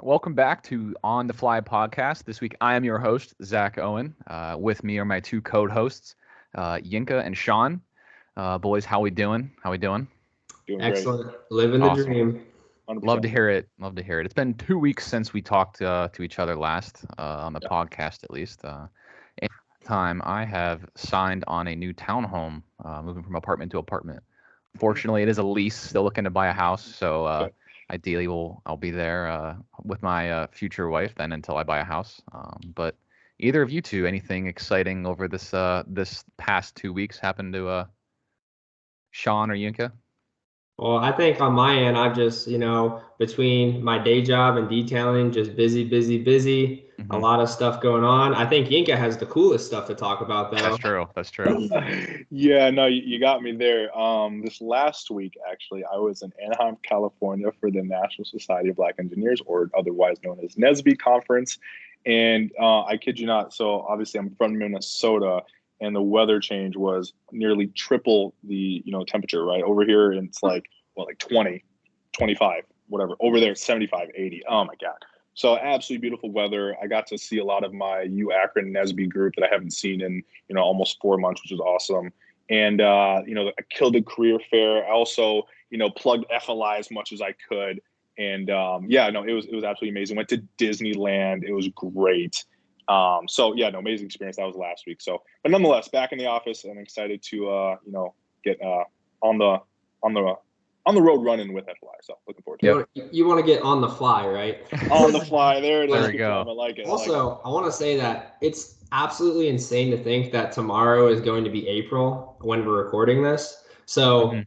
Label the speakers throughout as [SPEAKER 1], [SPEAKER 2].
[SPEAKER 1] Welcome back to On the Fly podcast. This week, I am your host, Zach Owen. With me are my two co-hosts, Yinka and Sean. Boys, how we doing? How we doing?
[SPEAKER 2] Doing great.
[SPEAKER 3] Excellent. Living the
[SPEAKER 1] Awesome.
[SPEAKER 3] dream.
[SPEAKER 2] 100%.
[SPEAKER 1] Love to hear it. Love to hear it. It's been 2 weeks since we talked to each other last on the podcast, at least. In that time, I have signed on a new townhome, moving from apartment to apartment. Fortunately, it is a lease. Still looking to buy a house, so ideally, I'll be there with my future wife then until I buy a house. But either of you two, anything exciting over this past 2 weeks happened to Sean or Yinka?
[SPEAKER 3] Well, I think on my end, I've just, between my day job and detailing, just busy, busy, busy. A lot of stuff going on. I think Yinka has the coolest stuff to talk about, though.
[SPEAKER 1] That's true. That's true.
[SPEAKER 2] Yeah, no, you got me there. This last week, actually, I was in Anaheim, California for the National Society of Black Engineers, or otherwise known as NSBE conference. And I kid you not, so obviously I'm from Minnesota, and the weather change was nearly triple the temperature, right? Over here, it's like 20, 25, whatever. Over there, it's 75, 80. Oh my God. So absolutely beautiful weather. I got to see a lot of my U Akron NSBE group that I haven't seen in almost 4 months, which is awesome. And I killed a career fair. I also plugged FLI as much as I could. And it was absolutely amazing. Went to Disneyland. It was great. Amazing experience. That was last week. So, but nonetheless, back in the office, and excited to get on the road running with FLI. So looking forward to it.
[SPEAKER 3] You want to get on the fly, right?
[SPEAKER 2] On the fly. There it is.
[SPEAKER 1] There we go.
[SPEAKER 2] I like it.
[SPEAKER 3] Also, I want to say that it's absolutely insane to think that tomorrow is going to be April when we're recording this. So,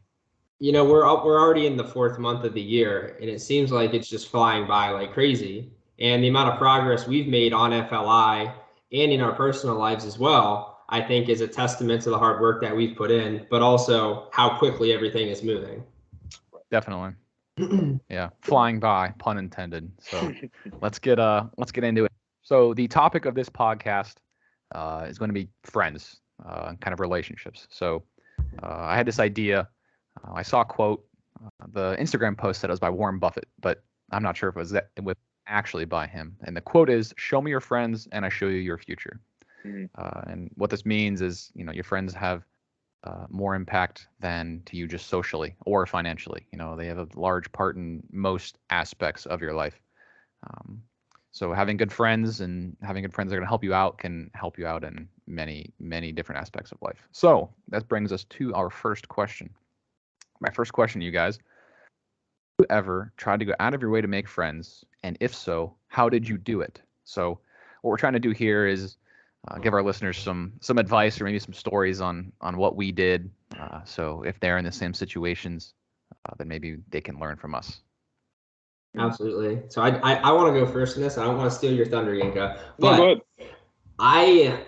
[SPEAKER 3] we're already in the 4th month of the year, and it seems like it's just flying by like crazy. And the amount of progress we've made on FLI and in our personal lives as well, I think is a testament to the hard work that we've put in, but also how quickly everything is moving.
[SPEAKER 1] Definitely. Yeah, flying by, pun intended. So let's get into it. So the topic of this podcast is going to be friends, kind of relationships. So I had this idea. I saw a quote. The Instagram post said it was by Warren Buffett, but I'm not sure if it was actually by him. And the quote is, "Show me your friends, and I show you your future." And what this means is, your friends have more impact than to you just socially or financially. They have a large part in most aspects of your life. So having good friends that are going to help you out can help you out in many, many different aspects of life. So that brings us to our first question. My first question to you guys: have you ever tried to go out of your way to make friends? And if so, how did you do it? So what we're trying to do here is give our listeners some advice or maybe some stories on what we did. So if they're in the same situations, then maybe they can learn from us.
[SPEAKER 3] Absolutely. So I want to go first in this. I don't want to steal your thunder, Yinka. But
[SPEAKER 2] No, go ahead.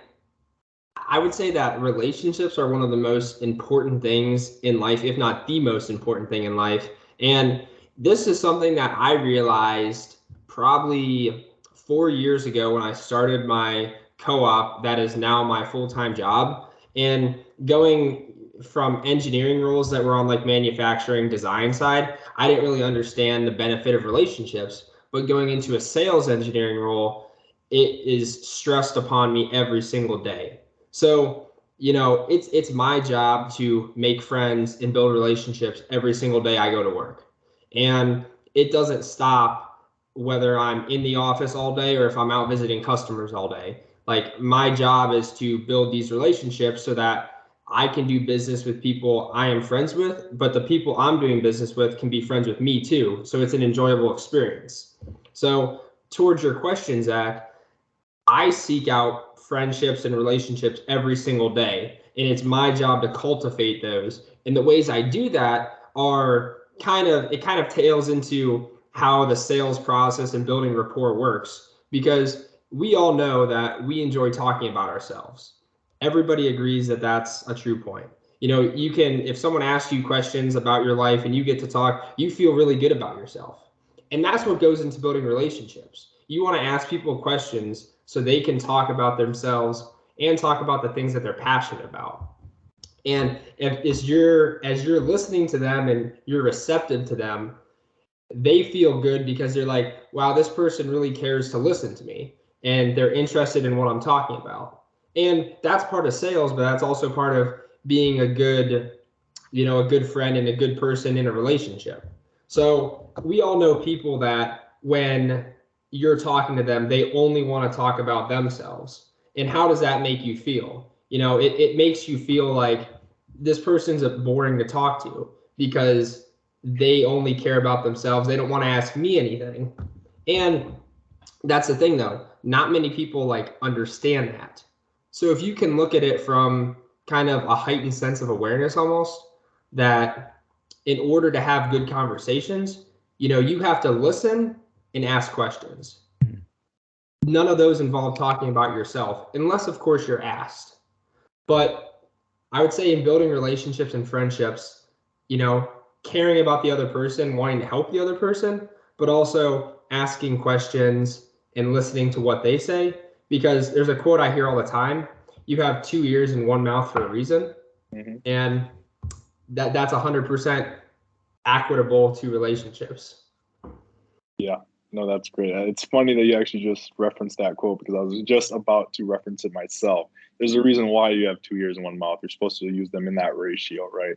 [SPEAKER 3] I would say that relationships are one of the most important things in life, if not the most important thing in life. And this is something that I realized probably 4 years ago when I started my co-op that is now my full-time job, and going from engineering roles that were on like manufacturing design side, I didn't really understand the benefit of relationships, but going into a sales engineering role, it is stressed upon me every single day. So, it's my job to make friends and build relationships every single day I go to work. And it doesn't stop whether I'm in the office all day or if I'm out visiting customers all day. Like, my job is to build these relationships so that I can do business with people I am friends with, but the people I'm doing business with can be friends with me too. So it's an enjoyable experience. So towards your question, Zach, I seek out friendships and relationships every single day, and it's my job to cultivate those. And the ways I do that are kind of tails into how the sales process and building rapport works, because we all know that we enjoy talking about ourselves. Everybody agrees that that's a true point. You can, if someone asks you questions about your life and you get to talk, you feel really good about yourself. And that's what goes into building relationships. You want to ask people questions so they can talk about themselves and talk about the things that they're passionate about. And as you're listening to them and you're receptive to them, they feel good because they're like, wow, this person really cares to listen to me and they're interested in what I'm talking about. And that's part of sales, but that's also part of being a good, a good friend and a good person in a relationship. So we all know people that when you're talking to them, they only want to talk about themselves. And how does that make you feel? It makes you feel like this person's boring to talk to because they only care about themselves. They don't want to ask me anything. And that's the thing though. Not many people like understand that. So if you can look at it from kind of a heightened sense of awareness almost, that in order to have good conversations, you have to listen and ask questions. None of those involve talking about yourself, unless of course you're asked. But I would say in building relationships and friendships, caring about the other person, wanting to help the other person, but also asking questions and listening to what they say. Because there's a quote I hear all the time: you have 2 ears and 1 mouth for a reason.
[SPEAKER 2] Mm-hmm.
[SPEAKER 3] And that's 100% equitable to relationships.
[SPEAKER 2] Yeah, no, that's great. It's funny that you actually just referenced that quote because I was just about to reference it myself. There's a reason why you have 2 ears and 1 mouth. You're supposed to use them in that ratio, right?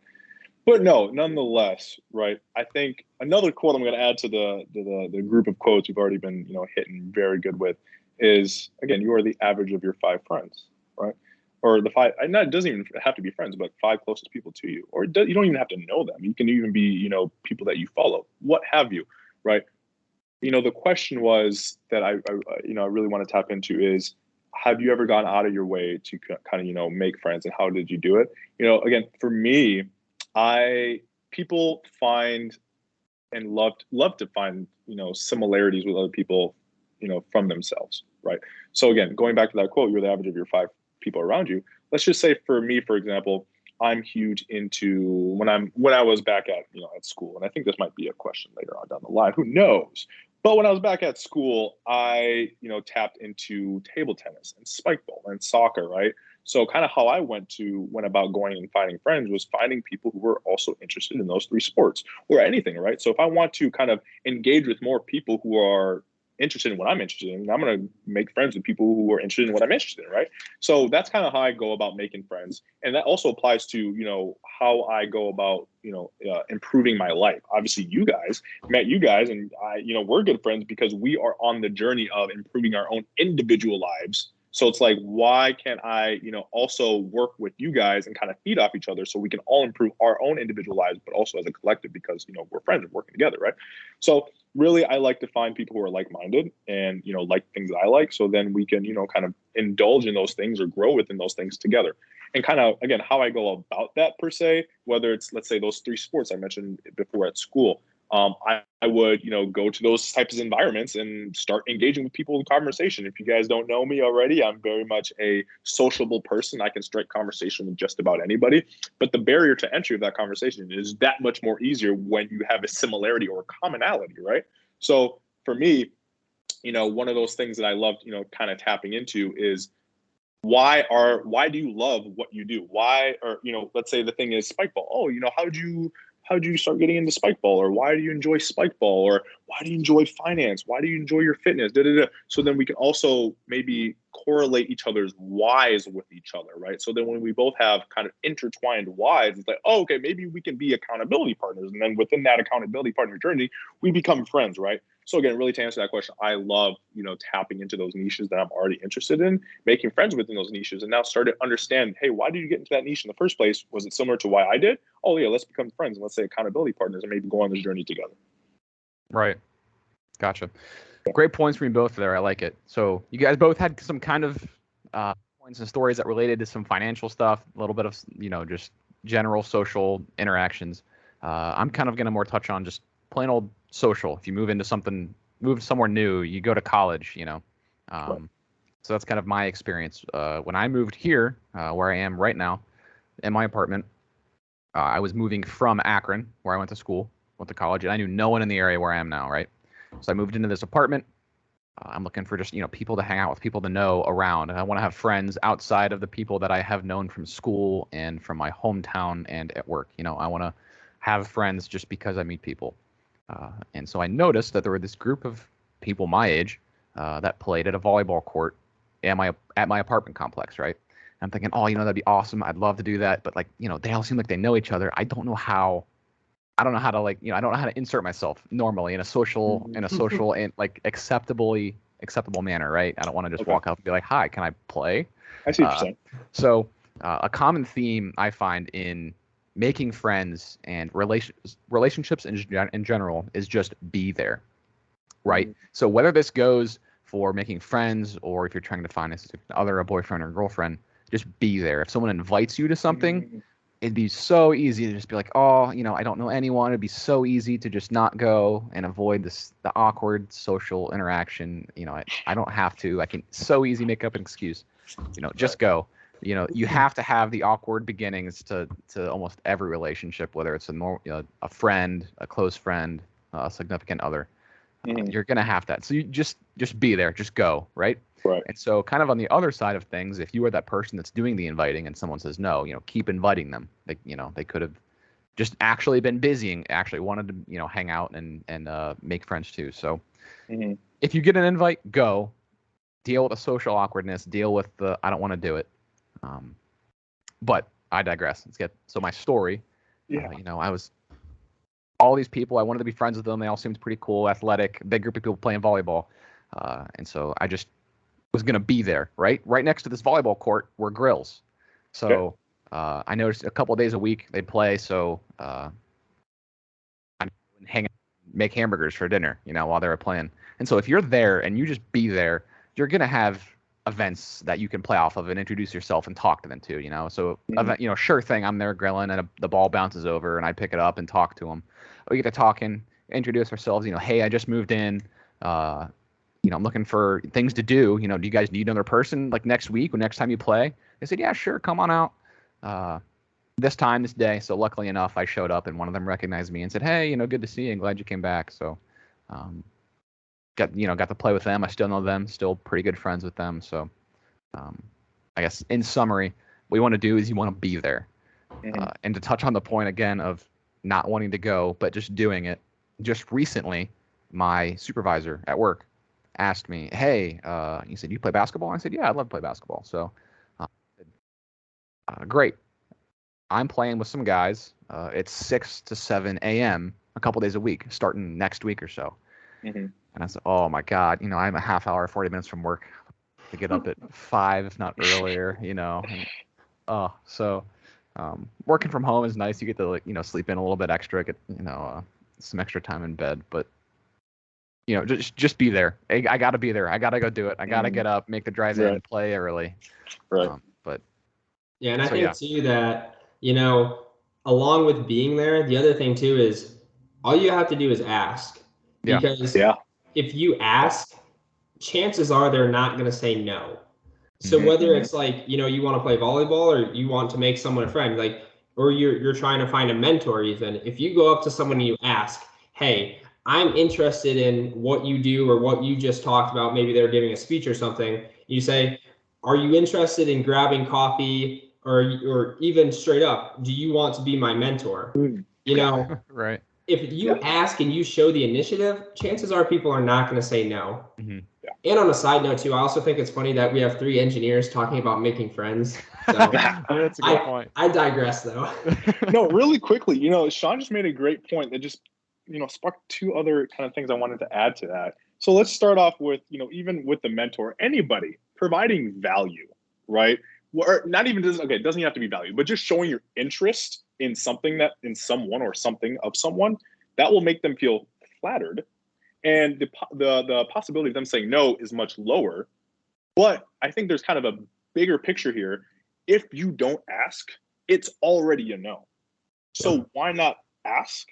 [SPEAKER 2] But no, nonetheless, right? I think another quote I'm going to add to the group of quotes we've already been, hitting very good with is, again, you are the average of your 5 friends, right? Or the 5. It doesn't even have to be friends, but 5 closest people to you. Or you don't even have to know them. You can even be, people that you follow, what have you, right? The question was that I really want to tap into is, have you ever gone out of your way to kind of, make friends, and how did you do it? Again, for me, people find and love to find, similarities with other people, from themselves, right? So again, going back to that quote, you're the average of your 5 people around you. Let's just say for me, for example, I'm huge into when I was back at at school, and I think this might be a question later on down the line. Who knows? But when I was back at school, I tapped into table tennis and spike ball and soccer, right? So kind of how I went about going and finding friends was finding people who were also interested in those 3 sports or anything, right? So if I want to kind of engage with more people who are interested in what I'm interested in, I'm going to make friends with people who are interested in what I'm interested in, right? So that's kind of how I go about making friends. And that also applies to, how I go about, improving my life. Obviously, you guys met you guys and I, we're good friends because we are on the journey of improving our own individual lives. So it's like, why can't I, also work with you guys and kind of feed off each other so we can all improve our own individual lives, but also as a collective because, we're friends and working together, right? So really, I like to find people who are like-minded and, like things that I like. So then we can, kind of indulge in those things or grow within those things together. And kind of, again, how I go about that per se, whether it's, let's say, those 3 sports I mentioned before at school, I would, go to those types of environments and start engaging with people in conversation. If you guys don't know me already, I'm very much a sociable person. I can strike conversation with just about anybody. But the barrier to entry of that conversation is that much more easier when you have a similarity or a commonality, right? So for me, one of those things that I love, kind of tapping into is why do you love what you do? Why, or, let's say the thing is spike ball. Oh, how'd you start getting into spike ball? Or why do you enjoy spike ball? Or why do you enjoy finance? Why do you enjoy your fitness? Da, da, da. So then we can also maybe correlate each other's whys with each other, right? So then when we both have kind of intertwined whys, it's like, oh, okay, maybe we can be accountability partners. And then within that accountability partner journey, we become friends, right? So again, really to answer that question, I love, tapping into those niches that I'm already interested in, making friends within those niches, and now start to understand, hey, why did you get into that niche in the first place? Was it similar to why I did? Oh yeah, let's become friends and let's say accountability partners and maybe go on this journey together.
[SPEAKER 1] Right. Gotcha. Great points from you both there. I like it. So you guys both had some kind of points and stories that related to some financial stuff, a little bit of, just general social interactions. I'm kind of going to more touch on just plain old social. If you move somewhere new, you go to college,
[SPEAKER 2] Right.
[SPEAKER 1] So that's kind of my experience. When I moved here, where I am right now in my apartment, I was moving from Akron, where I went to college, and I knew no one in the area where I am now, right? So I moved into this apartment. I'm looking for just, people to hang out with, people to know around. And I want to have friends outside of the people that I have known from school and from my hometown and at work. I want to have friends just because I meet people. And so I noticed that there were this group of people my age that played at a volleyball court at my apartment complex, right? I'm thinking, oh, that'd be awesome. I'd love to do that. But they all seem like they know each other. I don't know how to I don't know how to insert myself normally in a social and acceptable manner, right? I don't want to just walk up and be like, hi, can I play?
[SPEAKER 2] I see what you're saying.
[SPEAKER 1] So a common theme I find in making friends and relationships in general is just be there, right? So whether this goes for making friends or if you're trying to find a boyfriend or girlfriend, just be there. If someone invites you to something, it'd be so easy to just be like, oh, I don't know anyone. It'd be so easy to just not go and avoid the awkward social interaction. I don't have to. I can so easy make up an excuse. Just go. You have to have the awkward beginnings to almost every relationship, whether it's a friend, a close friend, a significant other. You're gonna have that. So you just be there, just go, right?
[SPEAKER 2] Right.
[SPEAKER 1] And so kind of on the other side of things, if you are that person that's doing the inviting and someone says no, keep inviting them. They could have just actually been busy and actually wanted to hang out and make friends too. So if you get an invite, go. Deal with the social awkwardness. Deal with the I don't want to do it. But I digress. So my story.
[SPEAKER 2] Yeah.
[SPEAKER 1] I was all these people. I wanted to be friends with them. They all seemed pretty cool, athletic, big group of people playing volleyball. And so I just was going to be there, right next to this volleyball court were grills. So I noticed a couple of days a week they'd play. So I hang out, make hamburgers for dinner, while they were playing. And so if you're there and you just be there, you're going to have events that you can play off of and introduce yourself and talk to them too, So, sure thing, I'm there grilling and the ball bounces over and I pick it up and talk to them. We get to talking, introduce ourselves, hey, I just moved in. I'm looking for things to do. Do you guys need another person like next week or next time you play? They said, yeah, sure. Come on out. This time, this day. So luckily enough, I showed up and one of them recognized me and said, hey, good to see you. I'm glad you came back. So, got to play with them. I still know them, still pretty good friends with them. So, I guess in summary, what you want to do is you want to be there. And to touch on the point again of not wanting to go, but just doing it. Just recently, my supervisor at work asked me, hey, he said, you play basketball? I said, yeah, I'd love to play basketball. So, great. I'm playing with some guys. It's 6 to 7 a.m. a couple days a week, starting next week or so. And I said, oh, my God, I'm a half hour, 40 minutes from work to get up at 5, if not earlier, So working from home is nice. You get to, sleep in a little bit extra, get, some extra time in bed. But, just be there. I got to be there. I got to go do it. I got to get up, make the drive in, play early.
[SPEAKER 2] Right.
[SPEAKER 1] But
[SPEAKER 3] yeah, and I think too that, along with being there, the other thing too is all you have to do is ask. Because if you ask, chances are they're not going to say no. So whether it's like, you want to play volleyball or you want to make someone a friend, or you're trying to find a mentor even, if you go up to someone and you ask, hey, I'm interested in what you do or what you just talked about, maybe they're giving a speech or something, you say, are you interested in grabbing coffee or even straight up, do you want to be my mentor?
[SPEAKER 1] Right.
[SPEAKER 3] If you ask and you show the initiative, chances are people are not going to say no. And on a side note too, I also think it's funny that we have 3 engineers talking about making friends. So
[SPEAKER 1] that's a good point.
[SPEAKER 3] I digress though.
[SPEAKER 2] No, really quickly, Sean just made a great point that just, sparked 2 other kind of things I wanted to add to that. So let's start off with, even with the mentor, anybody providing value, right? Or not even it doesn't have to be value, but just showing your interest in something in someone or something of someone that will make them feel flattered. And the possibility of them saying no is much lower. But I think there's kind of a bigger picture here. If you don't ask, it's already a no. So why not ask?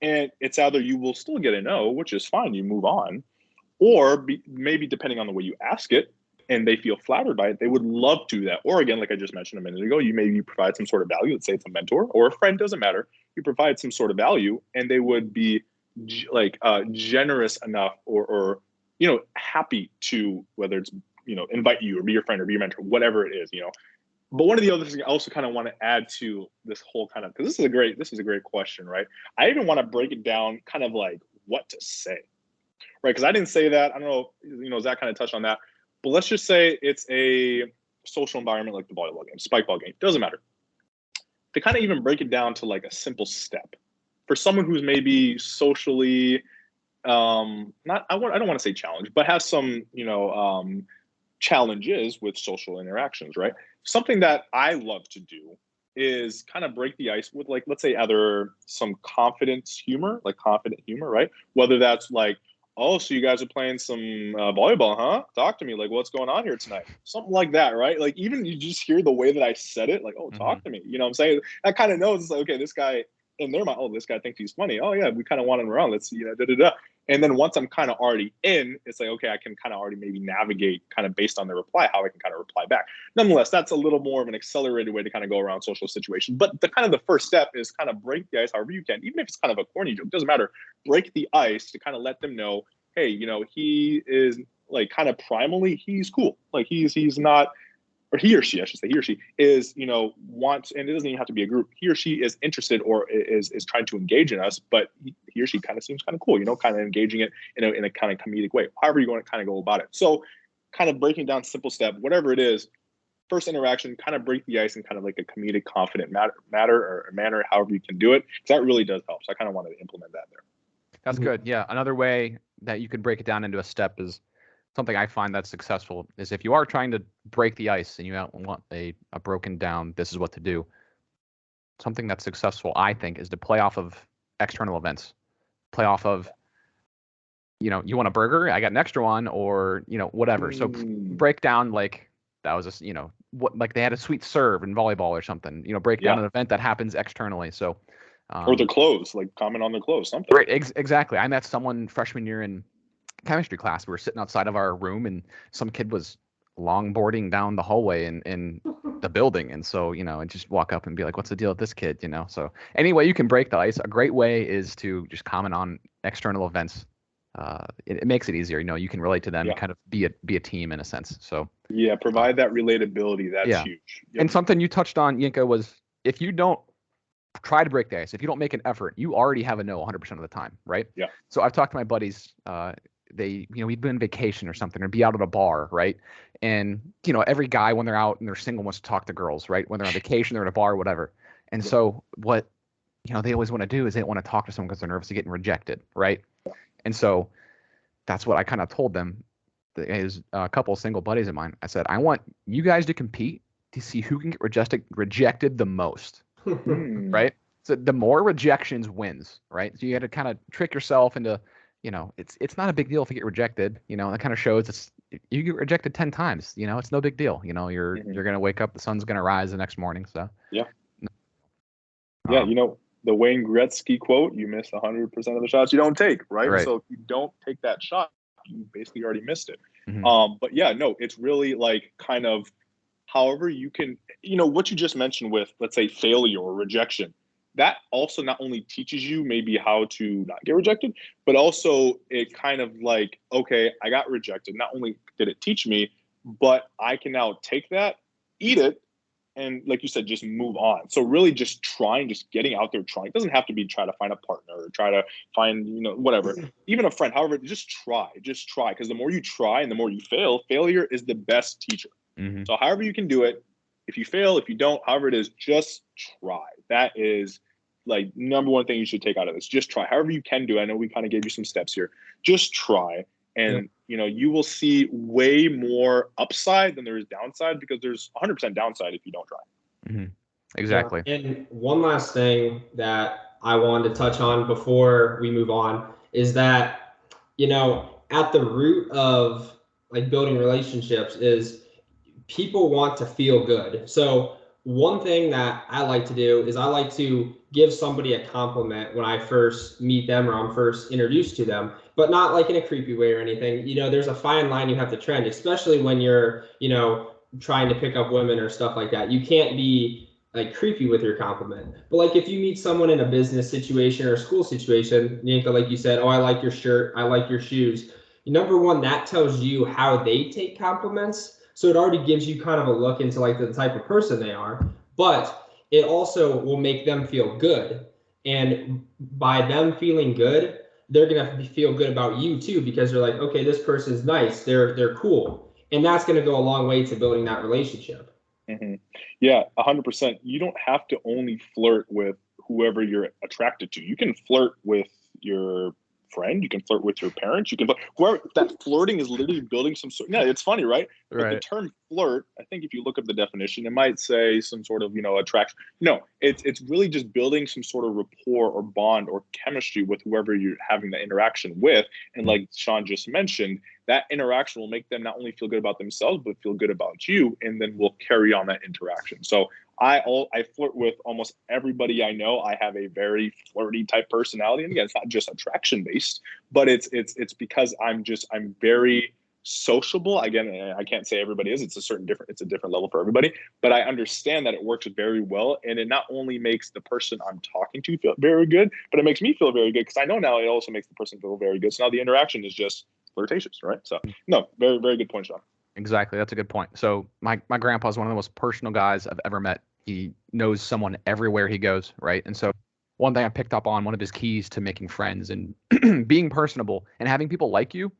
[SPEAKER 2] And it's either you will still get a no, which is fine, you move on, or maybe depending on the way you ask it, and they feel flattered by it, they would love to do that. Or again, like I just mentioned a minute ago, you provide some sort of value. Let's say it's a mentor or a friend, doesn't matter. You provide some sort of value, and they would be generous enough or happy to, whether it's invite you or be your friend or be your mentor, whatever it is. But one of the other things I also kind of want to add to this whole kind of, because this is a great question, right? I even want to break it down kind of like what to say, right? Because I didn't say that. I don't know, Zach kind of touched on that. But let's just say it's a social environment like the volleyball game, spike ball game, doesn't matter. To kind of even break it down to like a simple step for someone who's maybe socially, I don't want to say challenged, but has some, challenges with social interactions, right? Something that I love to do is kind of break the ice with, like, let's say either some confident humor, right? Whether that's like, oh, so you guys are playing some volleyball, huh? Talk to me. Like, what's going on here tonight? Something like that, right? Like, even you just hear the way that I said it, like, oh, talk to me. You know what I'm saying? That kind of knows, it's like, okay, this guy, in their mind, oh, this guy thinks he's funny. Oh, yeah, we kind of want him around. Let's, da-da-da. And then once I'm kind of already in, it's like, okay, I can kind of already maybe navigate kind of based on the reply, how I can kind of reply back. Nonetheless, that's a little more of an accelerated way to kind of go around social situations. But the first step is kind of break the ice however you can, even if it's kind of a corny joke, doesn't matter. Break the ice to kind of let them know, hey, he is like kind of primally, he's cool. Like he's not, or he or she, I should say, he or she is, wants, and it doesn't even have to be a group. He or she is interested or is trying to engage in us, but he or she kind of seems kind of cool, kind of engaging it in a kind of comedic way. However you want to kind of go about it. So kind of breaking down simple step, whatever it is, first interaction, kind of break the ice in kind of like a comedic, confident manner, however you can do it. Because that really does help. So I kind of wanted to implement that there.
[SPEAKER 1] That's good. Yeah. Another way that you could break it down into a step is something I find that's successful is if you are trying to break the ice and you want a broken down, this is what to do. Something that's successful, I think, is to play off of external events. Play off of, you want a burger? I got an extra one, or, whatever. So break down like that was like they had a sweet serve in volleyball or something, break down an event that happens externally. So,
[SPEAKER 2] or their clothes, like comment on their clothes, something.
[SPEAKER 1] Right. Exactly. I met someone freshman year in chemistry class. We were sitting outside of our room and some kid was longboarding down the hallway in the building. And so, and just walk up and be like, what's the deal with this kid? So anyway, you can break the ice. A great way is to just comment on external events. It makes it easier. You can relate to them, kind of be a team in a sense. So
[SPEAKER 2] yeah, provide that relatability. That's huge. Yep.
[SPEAKER 1] And something you touched on, Yinka, was if you don't try to break the ice, if you don't make an effort, you already have a no 100% of the time, right?
[SPEAKER 2] Yeah.
[SPEAKER 1] So I've talked to my buddies, we'd been on vacation or something or be out at a bar, right? And, every guy when they're out and they're single wants to talk to girls, right? When they're on vacation, they're at a bar, whatever. And so what, they always want to do is they want to talk to someone because they're nervous of getting rejected, right? And so that's what I kind of told them. Is a couple of single buddies of mine. I said, I want you guys to compete to see who can get rejected the most, right? So the more rejections wins, right? So you got to kind of trick yourself into, it's not a big deal if you get rejected. That kind of shows you get rejected 10 times. It's no big deal. You're gonna wake up, the sun's gonna rise the next morning. So
[SPEAKER 2] yeah. The Wayne Gretzky quote: "You miss 100% of the shots you don't take." Right. So if you don't take that shot, you basically already missed it. But yeah, no, it's really like kind of however you can, what you just mentioned with, let's say, failure or rejection. That also not only teaches you maybe how to not get rejected, but also it kind of like, okay, I got rejected. Not only did it teach me, but I can now take that, eat it, and like you said, just move on. So really just getting out there, trying. It doesn't have to be try to find a partner or try to find, whatever, even a friend, however, just try. Because the more you try and the more you failure is the best teacher. So however you can do it, if you fail, if you don't, however it is, just try. That is like number one thing you should take out of this. Just try. However you can do it. I know we kind of gave you some steps here. Just try. And, you will see way more upside than there is downside, because there's 100% downside if you don't try.
[SPEAKER 1] Exactly.
[SPEAKER 3] Yeah. And one last thing that I wanted to touch on before we move on is that, at the root of like building relationships is people want to feel good. So one thing that I like to do is I like to give somebody a compliment when I first meet them or I'm first introduced to them, but not like in a creepy way or anything. There's a fine line you have to tread, especially when you're, trying to pick up women or stuff like that. You can't be like creepy with your compliment. But like if you meet someone in a business situation or a school situation, like you said, oh, I like your shirt, I like your shoes. Number one, that tells you how they take compliments. So it already gives you kind of a look into like the type of person they are, but it also will make them feel good. And by them feeling good, they're going to feel good about you too, because they're like, okay, this person's nice. They're cool. And that's going to go a long way to building that relationship.
[SPEAKER 2] Mm-hmm. Yeah, 100%. You don't have to only flirt with whoever you're attracted to. You can flirt with your friend. You can flirt with your parents. You can whoever. That flirting is literally building some sort. Yeah, it's funny, right? But the term flirt, I think if you look up the definition, it might say some sort of attraction. No, it's really just building some sort of rapport or bond or chemistry with whoever you're having the interaction with. And like Sean just mentioned, that interaction will make them not only feel good about themselves, but feel good about you, and then we'll carry on that interaction. So I flirt with almost everybody I know. I have a very flirty type personality, and again, it's not just attraction based, but it's because I'm very sociable. Again, I can't say everybody is. It's a different level for everybody, but I understand that it works very well, and it not only makes the person I'm talking to feel very good, but it makes me feel very good because I know now it also makes the person feel very good. So now the interaction is just flirtatious, right? So no, very, very good point, Sean.
[SPEAKER 1] Exactly. That's a good point. So my grandpa is one of the most personal guys I've ever met. He knows someone everywhere he goes, right? And so one thing I picked up on, one of his keys to making friends and being personable and having people like you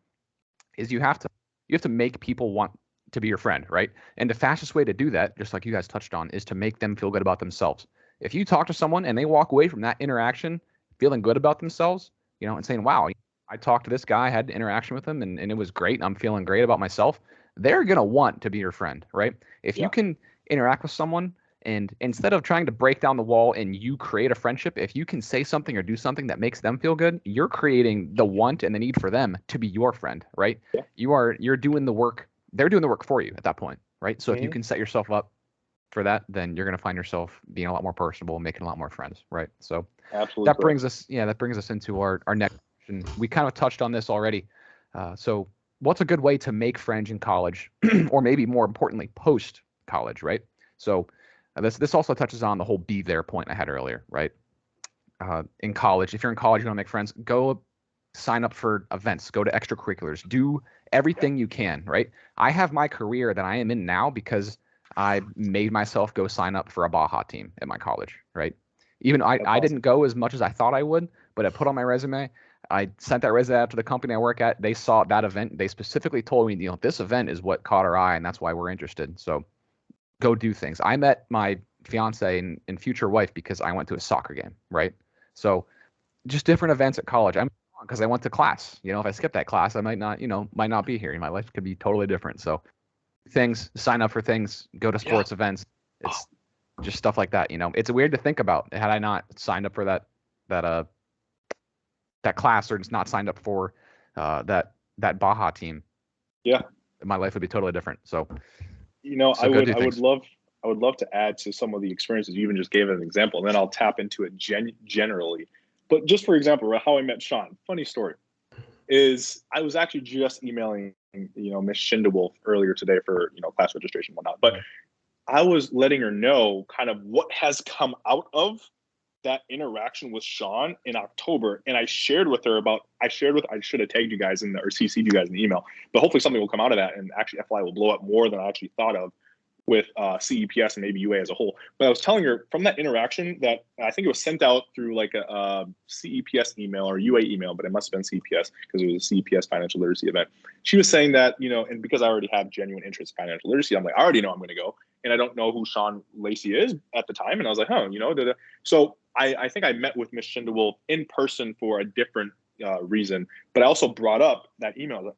[SPEAKER 1] is you have to make people want to be your friend, right? And the fastest way to do that, just like you guys touched on, is to make them feel good about themselves. If you talk to someone and they walk away from that interaction feeling good about themselves, and saying, wow, I talked to this guy, I had an interaction with him, and it was great, and I'm feeling great about myself, they're going to want to be your friend, right? If you can interact with someone and instead of trying to break down the wall and you create a friendship, if you can say something or do something that makes them feel good, you're creating the want and the need for them to be your friend, right?
[SPEAKER 2] Yeah.
[SPEAKER 1] You're doing the work. They're doing the work for you at that point, right? So if you can set yourself up for that, then you're going to find yourself being a lot more personable and making a lot more friends, right? So
[SPEAKER 2] absolutely
[SPEAKER 1] that brings us into our next question. We kind of touched on this already. So what's a good way to make friends in college, or maybe more importantly, post college, right? So this also touches on the whole be there point I had earlier, right? In college, if you're in college, you want to make friends, go sign up for events, go to extracurriculars, do everything you can, right? I have my career that I am in now because I made myself go sign up for a Baja team at my college, right? Even I didn't go as much as I thought I would, but I put on my resume. I sent that resume out to the company I work at. They saw that event. They specifically told me, this event is what caught our eye, and that's why we're interested. So go do things. I met my fiance and future wife because I went to a soccer game, right? So just different events at college. I'm because I went to class. If I skip that class, I might not be here. My life could be totally different. So sign up for things, go to sports events. It's just stuff like that. It's weird to think about. Had I not signed up for that class or just not signed up for that Baja team, my life would be totally different. So
[SPEAKER 2] I would love to add to some of the experiences you even just gave as an example, and then I'll tap into it generally. But just for example, how I met Sean, funny story, is I was actually just emailing, Miss Schindewolf earlier today for, class registration and whatnot. But I was letting her know kind of what has come out of that interaction with Sean in October. And I shared with her I should have tagged you guys or CC'd you guys in the email, but hopefully something will come out of that. And actually FLI will blow up more than I actually thought of with CEPS and maybe UA as a whole. But I was telling her from that interaction that I think it was sent out through like a CEPS email or UA email, but it must have been CEPS because it was a CEPS financial literacy event. She was saying that, and because I already have genuine interest in financial literacy, I'm like, I already know I'm going to go. And I don't know who Sean Lacey is at the time. And I was like, So I think I met with Miss Schindewolf in person for a different reason, but I also brought up that email. Like,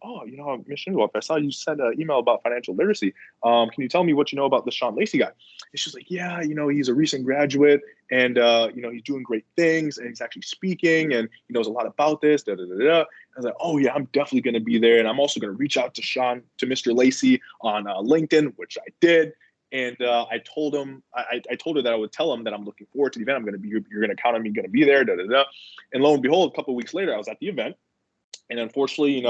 [SPEAKER 2] Miss Schindewolf, I saw you sent an email about financial literacy. Can you tell me what you know about the Sean Lacey guy? And she's like, yeah, he's a recent graduate, and he's doing great things, and he's actually speaking, and he knows a lot about this. Da, da, da, da. I was like, oh yeah, I'm definitely going to be there, and I'm also going to reach out to Mr. Lacey on LinkedIn, which I did. And I told him, I told her that I would tell him that I'm looking forward to the event. You're going to count on me, going to be there, da, da, da. And lo and behold, a couple of weeks later, I was at the event. And unfortunately,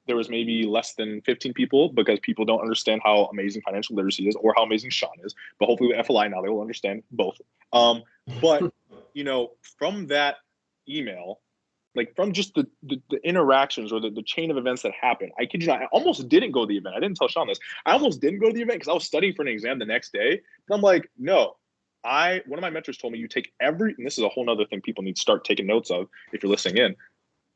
[SPEAKER 2] there was maybe less than 15 people because people don't understand how amazing financial literacy is or how amazing Sean is. But hopefully with FLI now, they will understand both. But, from that email, like from just the interactions or the chain of events that happened, I kid you not, I almost didn't go to the event. I didn't tell Sean this. I almost didn't go to the event because I was studying for an exam the next day. And I'm like, no, one of my mentors told me you take and this is a whole nother thing people need to start taking notes of if you're listening in,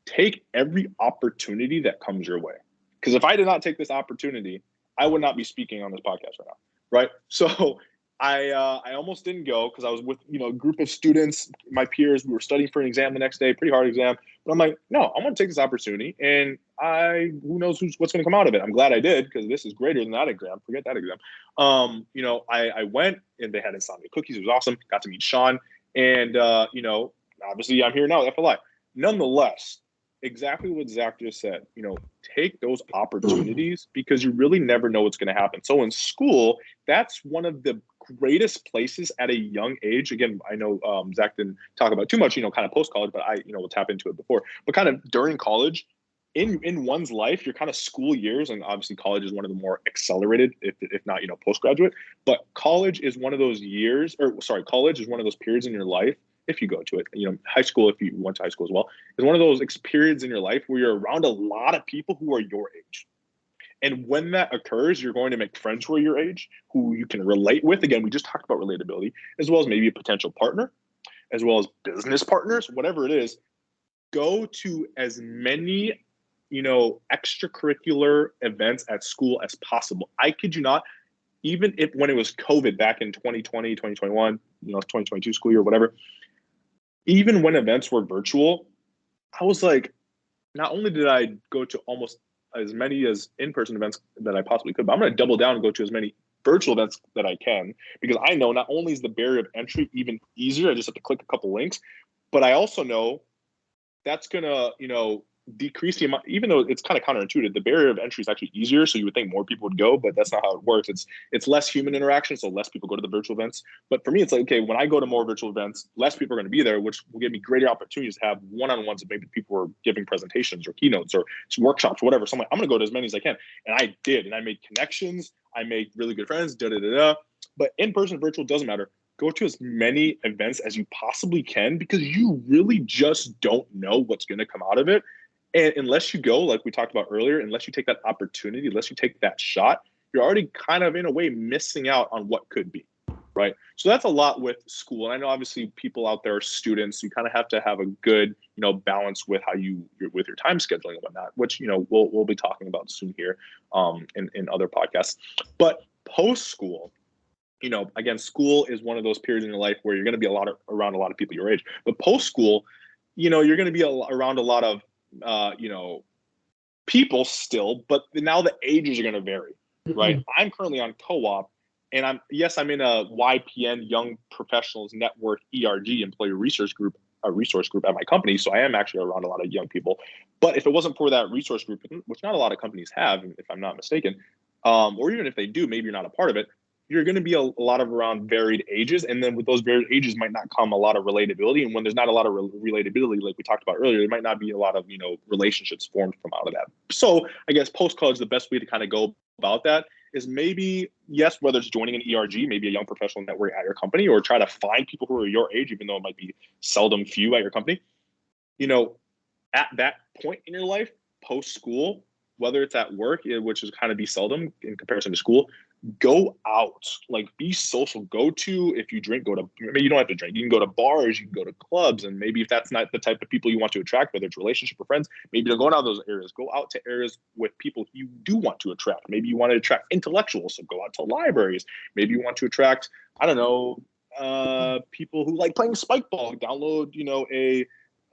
[SPEAKER 2] take every opportunity that comes your way. Because if I did not take this opportunity, I would not be speaking on this podcast right now, right? So I almost didn't go because I was with, a group of students, my peers. We were studying for an exam the next day, pretty hard exam. But I'm like, no, I'm going to take this opportunity, and who knows what's going to come out of it. I'm glad I did, because this is greater than that exam. Forget that exam. I went, and they had insomnia cookies. It was awesome. Got to meet Sean, and obviously I'm here now at FLI. Nonetheless, exactly what Zach just said, take those opportunities, because you really never know what's going to happen. So in school, that's one of the greatest places at a young age. Again, I know Zach didn't talk about too much, kind of post-college, but we'll tap into it before. But kind of during college, in one's life, your kind of school years, and obviously college is one of the more accelerated, if not, postgraduate. But college is one of those years, college is one of those periods in your life, if you go to it, high school, if you went to high school as well, is one of those periods in your life where you're around a lot of people who are your age. And when that occurs, you're going to make friends who are your age, who you can relate with. Again, we just talked about relatability, as well as maybe a potential partner, as well as business partners, whatever it is. Go to as many, extracurricular events at school as possible. I kid you not, even when it was COVID back in 2020, 2021, 2022 school year, whatever, even when events were virtual, I was like, not only did I go to almost as many as in-person events that I possibly could, but I'm going to double down and go to as many virtual events that I can, because I know not only is the barrier of entry even easier, I just have to click a couple links, but I also know that's going to, decrease the amount, even though it's kind of counterintuitive. The barrier of entry is actually easier, so you would think more people would go, but that's not how it works. It's less human interaction, so less people go to the virtual events. But for me, it's like, okay, when I go to more virtual events, less people are going to be there, which will give me greater opportunities to have one-on-ones with maybe people who are giving presentations or keynotes or workshops, whatever. So I'm going to go to as many as I can, and I did, and I made connections, I made really good friends, But in-person, virtual, doesn't matter. Go to as many events as you possibly can, because you really just don't know what's going to come out of it. And unless you go, like we talked about earlier, unless you take that opportunity, unless you take that shot, you're already kind of in a way missing out on what could be, right? So that's a lot with school. And I know obviously people out there are students. You kind of have to have a good, balance with how you're with your time scheduling and whatnot, which, we'll be talking about soon here in other podcasts. But post-school, again, school is one of those periods in your life where you're going to be around a lot of people your age. But post-school, you're going to be around a lot of people still, but now the ages are going to vary, right? I'm currently on co-op, and I'm in a YPN, Young Professionals Network, ERG, Employee Resource Group at my company. So I am actually around a lot of young people. But if it wasn't for that resource group, which not a lot of companies have, if I'm not mistaken, or even if they do, maybe you're not a part of it, you're going to be a lot of around varied ages. And then with those varied ages might not come a lot of relatability. And when there's not a lot of relatability, like we talked about earlier, there might not be a lot of, relationships formed from out of that. So I guess post-college, the best way to kind of go about that is maybe, yes, whether it's joining an ERG, maybe a young professional network at your company, or try to find people who are your age, even though it might be seldom few at your company, at that point in your life, post-school, whether it's at work, which is kind of be seldom in comparison to school, go out, like be social. If you drink, maybe you don't have to drink. You can go to bars, you can go to clubs, and maybe if that's not the type of people you want to attract, whether it's relationship or friends, maybe don't go out those areas. Go out to areas with people you do want to attract. Maybe you want to attract intellectuals, so go out to libraries. Maybe you want to attract, I don't know, people who like playing spike ball. Download,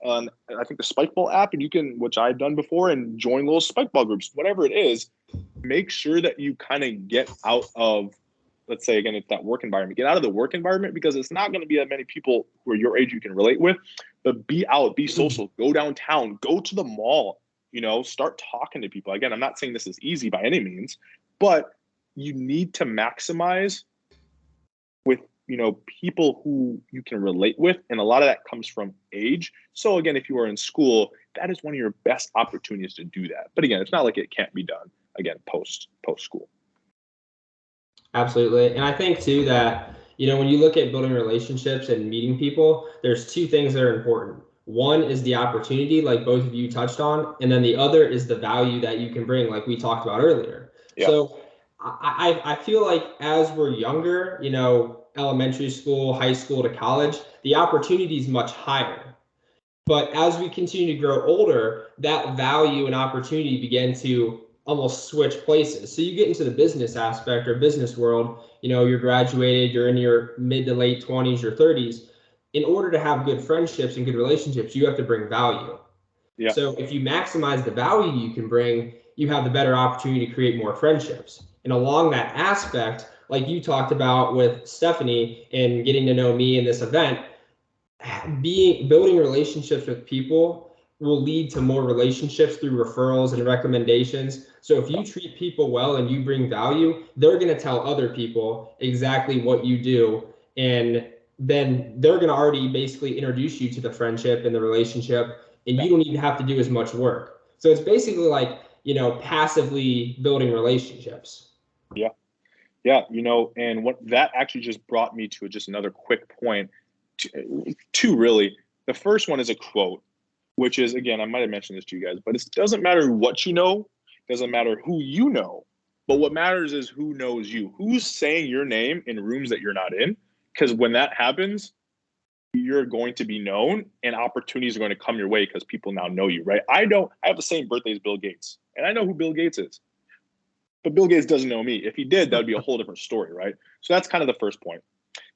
[SPEAKER 2] I think the Spikeball app, and which I've done before, and join those Spikeball groups, whatever it is. Make sure that you kind of get out of, let's say again, it's that work environment. Get out of the work environment, because it's not going to be that many people who are your age you can relate with. But be out, be social, go downtown, go to the mall, start talking to people. Again, I'm not saying this is easy by any means, but you need to maximize with people who you can relate with, and a lot of that comes from age. So again, if you are in school, that is one of your best opportunities to do that. But again, it's not like it can't be done again post school.
[SPEAKER 3] Absolutely. And I think too that when you look at building relationships and meeting people, there's two things that are important. One is the opportunity, like both of you touched on, and then the other is the value that you can bring, like we talked about earlier. Yeah. So I feel like as we're younger, elementary school, high school to college, the opportunity is much higher. But as we continue to grow older, that value and opportunity began to almost switch places. So you get into the business aspect or business world, you're graduated, you're in your mid to late 20s or 30s. In order to have good friendships and good relationships, you have to bring value.
[SPEAKER 2] Yeah.
[SPEAKER 3] So if you maximize the value you can bring, you have the better opportunity to create more friendships. And along that aspect, like you talked about with Stephanie and getting to know me in this event, building relationships with people will lead to more relationships through referrals and recommendations. So if you treat people well and you bring value, they're going to tell other people exactly what you do. And then they're going to already basically introduce you to the friendship and the relationship, and you don't even have to do as much work. So it's basically like, passively building relationships.
[SPEAKER 2] Yeah. Yeah. And what that actually just brought me to just another quick point. Two really. The first one is a quote, which is, again, I might have mentioned this to you guys, but it doesn't matter what you know, doesn't matter who you know, but what matters is who knows you, who's saying your name in rooms that you're not in. Because when that happens, you're going to be known and opportunities are going to come your way because people now know you, right? I have the same birthday as Bill Gates, and I know who Bill Gates is, but Bill Gates doesn't know me. If he did, that would be a whole different story, right? So that's kind of the first point.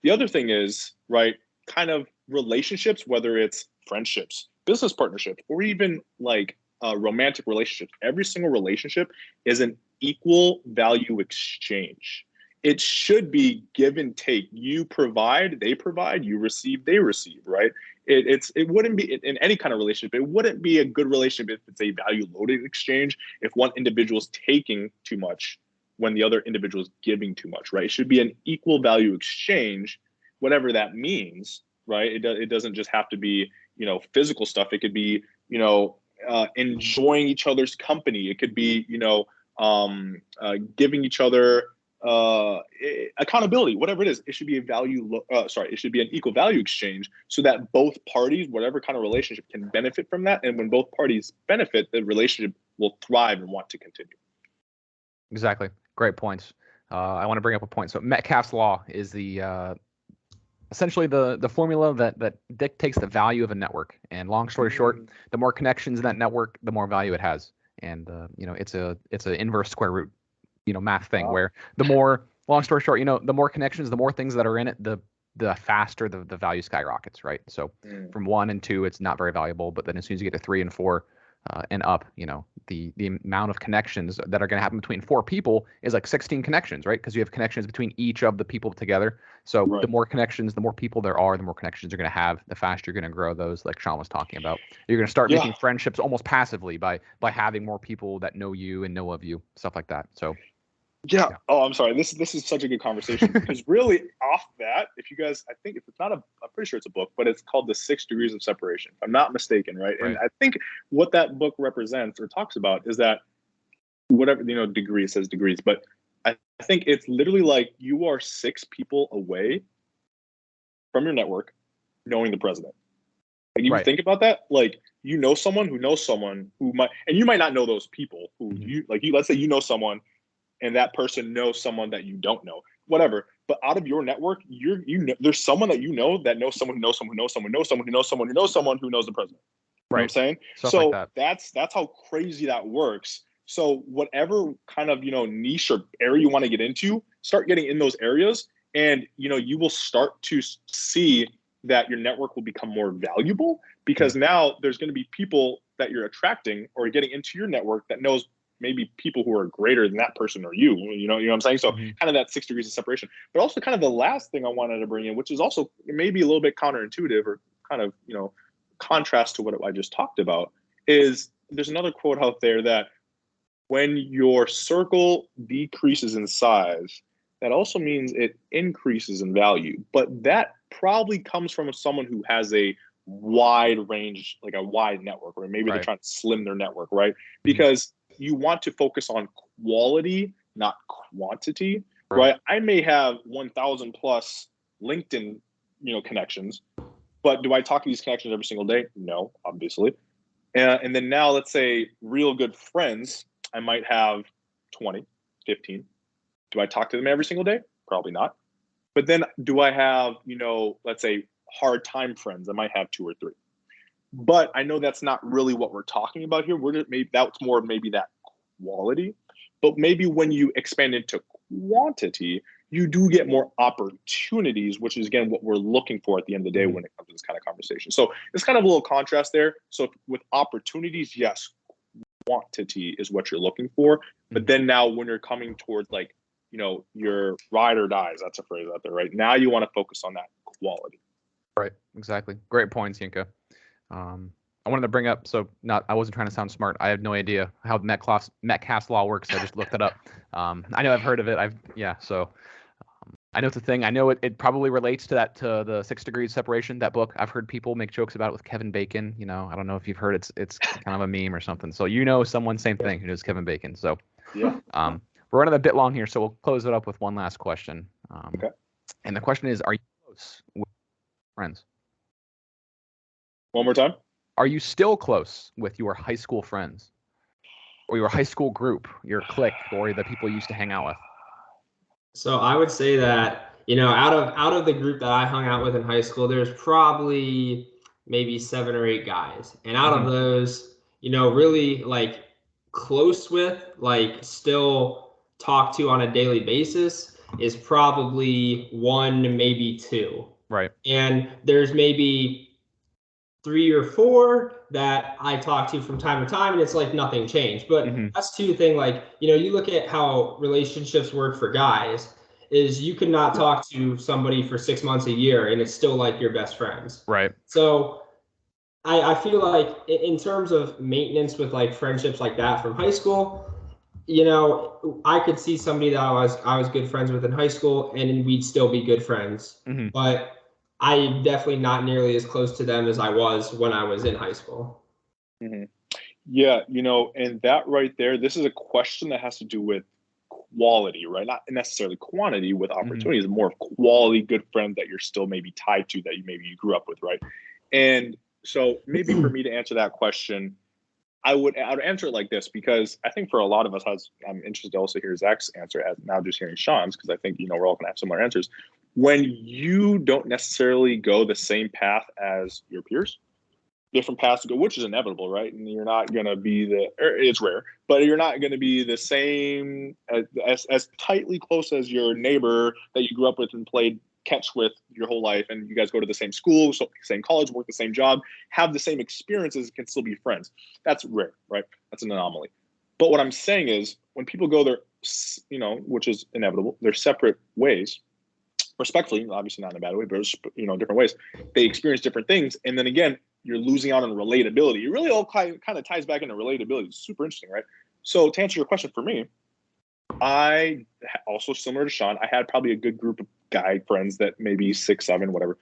[SPEAKER 2] The other thing is, right, kind of relationships, whether it's friendships, business partnerships, or even like romantic relationships. Every single relationship is an equal value exchange. It should be give and take. You provide, they provide, you receive, they receive, right? It wouldn't be in any kind of relationship. It wouldn't be a good relationship if it's a value loaded exchange. If one individual is taking too much when the other individual is giving too much, right? It should be an equal value exchange, whatever that means, right? It doesn't just have to be, physical stuff. It could be, enjoying each other's company. It could be, giving each other accountability, whatever it is. It should be it should be an equal value exchange so that both parties, whatever kind of relationship, can benefit from that. And when both parties benefit, the relationship will thrive and want to continue.
[SPEAKER 1] Exactly. Great points. I want to bring up a point. So Metcalfe's law is the essentially the formula that dictates the value of a network. And long story short, the more connections in that network, the more value it has. And it's an inverse square root, math thing where the more, long story short, the more connections, the more things that are in it, the faster the value skyrockets, right? So from 1 and 2, it's not very valuable, but then as soon as you get to 3 and 4 and up, the amount of connections that are going to happen between 4 people is like 16 connections, right? Because you have connections between each of the people together. So the more connections, the more people there are, the more connections you're going to have, the faster you're going to grow those, like Sean was talking about. You're going to start making friendships almost passively by having more people that know you and know of you, stuff like that. So
[SPEAKER 2] yeah. Oh, I'm sorry. This is such a good conversation because really off that, if you guys, I think if it's not I'm pretty sure it's a book, but it's called The 6 Degrees of Separation, if I'm not mistaken, right? And I think what that book represents or talks about is that whatever, degree, it says degrees, but I think it's literally like you are 6 people away from your network knowing the president. Like you think about that, like someone who knows someone who might, and you might not know those people who let's say you know someone and that person knows someone that you don't know, whatever. But out of your network, there's someone that that knows someone who knows someone who knows someone who knows someone who knows someone who knows someone who knows the president. You know what I'm saying?
[SPEAKER 1] Stuff
[SPEAKER 2] so
[SPEAKER 1] like that.
[SPEAKER 2] That's how crazy that works. So whatever kind of niche or area you want to get into, start getting in those areas, and you will start to see that your network will become more valuable because now there's going to be people that you're attracting or getting into your network that knows maybe people who are greater than that person or you know what I'm saying? So kind of that 6 degrees of separation, but also kind of the last thing I wanted to bring in, which is also maybe a little bit counterintuitive or kind of, contrast to what I just talked about, is there's another quote out there that when your circle decreases in size, that also means it increases in value. But that probably comes from someone who has a wide range, like a wide network, or maybe they're trying to slim their network, right? Because you want to focus on quality, not quantity, right? I may have 1,000 plus LinkedIn, connections, but do I talk to these connections every single day? No, obviously. And then now let's say real good friends, I might have 20, 15. Do I talk to them every single day? Probably not. But then do I have, let's say hard time friends? I might have 2 or 3. But I know that's not really what we're talking about here. We're just maybe that's more of maybe that quality. But maybe when you expand into quantity, you do get more opportunities, which is again what we're looking for at the end of the day when it comes to this kind of conversation. So it's kind of a little contrast there. So with opportunities, yes, quantity is what you're looking for. But then now when you're coming towards like, your ride or dies, that's a phrase out there, right? Now you want to focus on that quality.
[SPEAKER 1] Right. Exactly. Great points, Yinka. I wanted to bring up, I wasn't trying to sound smart. I have no idea how Metcalfe's law works. I just looked it up. I know I've heard of it. I know it's a thing. I know it probably relates to the 6 Degrees Separation, that book. I've heard people make jokes about it with Kevin Bacon. I don't know if you've heard it's kind of a meme or something. So someone, same thing, who knows Kevin Bacon. So
[SPEAKER 2] yeah.
[SPEAKER 1] We're running a bit long here, so we'll close it up with one last question.
[SPEAKER 2] Okay.
[SPEAKER 1] And the question is, are you close with friends?
[SPEAKER 2] One more time.
[SPEAKER 1] Are you still close with your high school friends, or your high school group, your clique, or the people you used to hang out with?
[SPEAKER 3] So I would say that, out of the group that I hung out with in high school, there's probably maybe 7 or 8 guys. And out of those, really like close with, like still talk to on a daily basis is probably 1, maybe 2.
[SPEAKER 1] Right.
[SPEAKER 3] And there's maybe 3 or 4 that I talk to from time to time, and it's like nothing changed. But that's the thing, like, you look at how relationships work for guys, is you could not talk to somebody for 6 months, a year, and it's still like your best friends.
[SPEAKER 1] Right.
[SPEAKER 3] So I feel like in terms of maintenance with like friendships like that from high school, I could see somebody that I was good friends with in high school, and we'd still be good friends. But I'm definitely not nearly as close to them as I was when I was in high school.
[SPEAKER 2] Yeah, and that right there, this is a question that has to do with quality, right? Not necessarily quantity with opportunities, more of quality, good friends that you're still maybe tied to, that you grew up with, right? And so maybe for me to answer that question, I would answer it like this, because I think for a lot of us, I'm interested to also hear Zach's answer as now just hearing Sean's, because I think, we're all going to have similar answers. When you don't necessarily go the same path as your peers, different paths to go, which is inevitable, right? And you're not going to be it's rare, but you're not going to be the same as tightly close as your neighbor that you grew up with and played catch with your whole life, and you guys go to the same school, so same college, work the same job, have the same experiences, can still be friends. That's rare, right? That's an anomaly. But what I'm saying is, when people go their, which is inevitable, their separate ways, respectfully, obviously not in a bad way, but different ways, they experience different things, and then again, you're losing out on relatability. It really all kind of ties back into relatability. It's super interesting, right? So to answer your question, for me, I also, similar to Sean, I had probably a good group of guy friends that maybe 6, 7, whatever.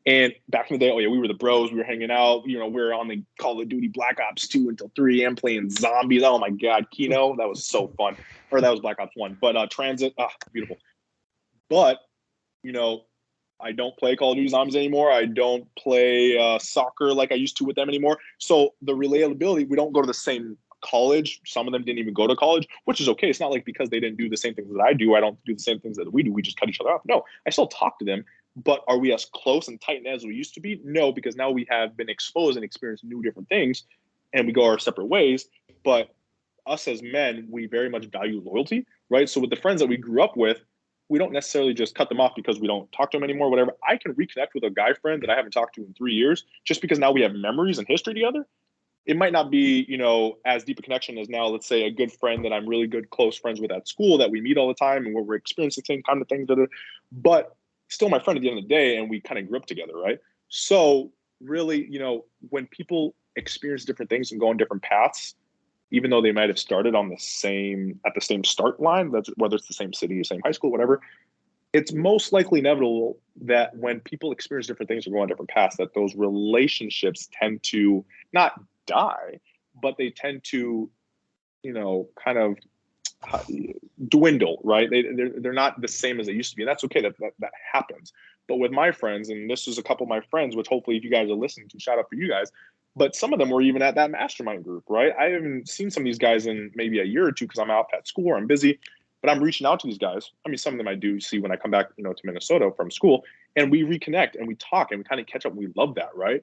[SPEAKER 2] And back in the day, we were the bros. We were hanging out. We were on the Call of Duty Black Ops 2 until 3 a.m. playing zombies. Oh my God, Kino, that was so fun. Or that was Black Ops 1. But Transit, beautiful. But, I don't play Call of Duty Zombies anymore. I don't play soccer like I used to with them anymore. So the relatability, we don't go to the same college. Some of them didn't even go to college, which is okay. It's not like because they didn't do the same things that I do, I don't do the same things that we do. We just cut each other off. No, I still talk to them. But are we as close and tight as we used to be? No, because now we have been exposed and experienced new different things, and we go our separate ways. But us as men, we very much value loyalty, right? So with the friends that we grew up with, we don't necessarily just cut them off because we don't talk to them anymore, whatever. I can reconnect with a guy friend that I haven't talked to in 3 years just because now we have memories and history together. It might not be, as deep a connection as now, let's say, a good friend that I'm really good, close friends with at school that we meet all the time and where we're experiencing the same kind of things, but still my friend at the end of the day, and we kind of grew up together, right? So really, when people experience different things and go on different paths, even though they might have started at the same start line, that's whether it's the same city, same high school, whatever, it's most likely inevitable that when people experience different things or go on different paths, that those relationships tend to not die, but they tend to, kind of dwindle, right? They're not the same as they used to be. And that's okay. That happens. But with my friends, and this is a couple of my friends, which hopefully if you guys are listening to, shout out for you guys, but some of them were even at that mastermind group, right? I haven't seen some of these guys in maybe a year or two because I'm out at school or I'm busy, but I'm reaching out to these guys. I mean, some of them I do see when I come back, to Minnesota from school, and we reconnect and we talk and we kind of catch up. And we love that, right?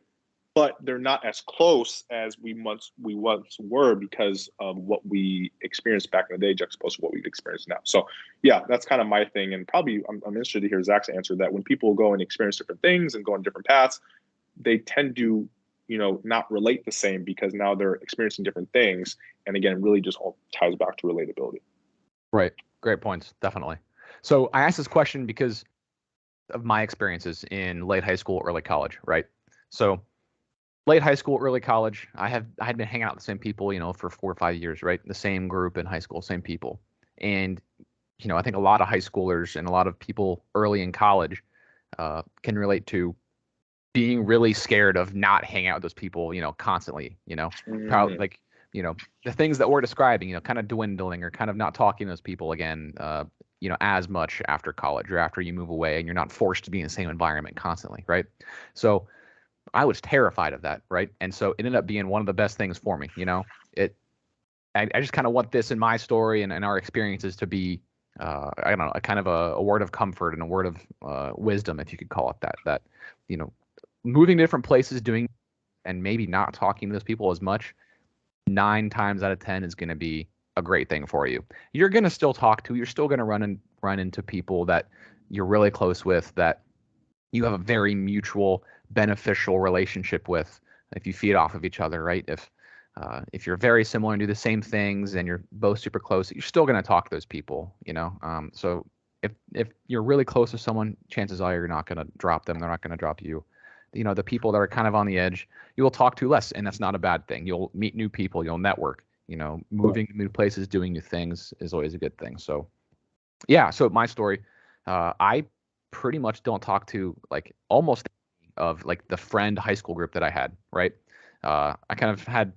[SPEAKER 2] but they're not as close as we once were because of what we experienced back in the day juxtaposed to what we've experienced now. So yeah, that's kind of my thing. And probably I'm interested to hear Zach's answer, that when people go and experience different things and go on different paths, they tend to, not relate the same because now they're experiencing different things. And again, really just all ties back to relatability.
[SPEAKER 1] Right. Great points. Definitely. So I asked this question because of my experiences in late high school, early college, right? So late high school, early college, I had been hanging out with the same people, for 4 or 5 years, right? The same group in high school, same people. And, I think a lot of high schoolers and a lot of people early in college can relate to being really scared of not hanging out with those people, constantly, probably like, the things that we're describing, kind of dwindling or kind of not talking to those people again, as much after college or after you move away and you're not forced to be in the same environment constantly, right? So I was terrified of that, right? And so it ended up being one of the best things for me, I just kind of want this in my story and our experiences to be, I don't know, a kind of a word of comfort and a word of wisdom, if you could call it that, moving to different places, doing and maybe not talking to those people as much, 9 times out of 10 is going to be a great thing for you. You're going to still talk to, you're still going to run into people that you're really close with, that you have a very mutual, beneficial relationship with if you feed off of each other, right? If you're very similar and do the same things and you're both super close, you're still going to talk to those people, So if you're really close to someone, chances are you're not going to drop them. They're not going to drop you. The people that are kind of on the edge, you will talk to less, and that's not a bad thing. You'll meet new people, you'll network, moving to new places, doing new things is always a good thing. So yeah, so my story, I pretty much don't talk to like almost of like the friend high school group that I had, right? I kind of had,